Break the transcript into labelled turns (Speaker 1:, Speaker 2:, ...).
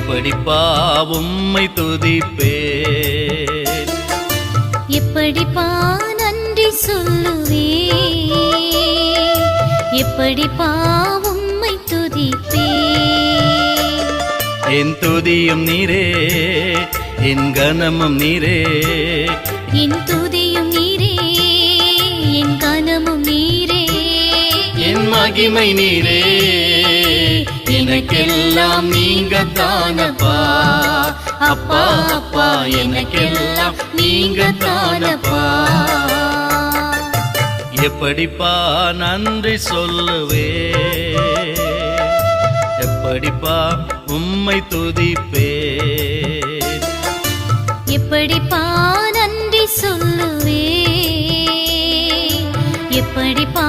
Speaker 1: எப்படிப்பா உம்மை துதிப்பேன்,
Speaker 2: எப்படிப்பா நன்றி சொல்லுவேன், எப்படிப்பா உம்மை துதிப்பேன்.
Speaker 1: என் துதியும் நீரே, என் கனமும் நீரே,
Speaker 2: என் துதியும் நீரே, என் கனமும் நீரே,
Speaker 1: என் மகிமை நீரே, எனக்கெல்லாம் நீங்க தானப்பா. அப்பா அப்பா எனக்கெல்லாம் நீங்க தானப்பா. எப்படிப்பா நன்றி சொல்லுவே, எப்படிப்பா உம்மை துதிப்பேன்,
Speaker 2: எப்படிப்பா நன்றி சொல்லுவேன், எப்படிப்பா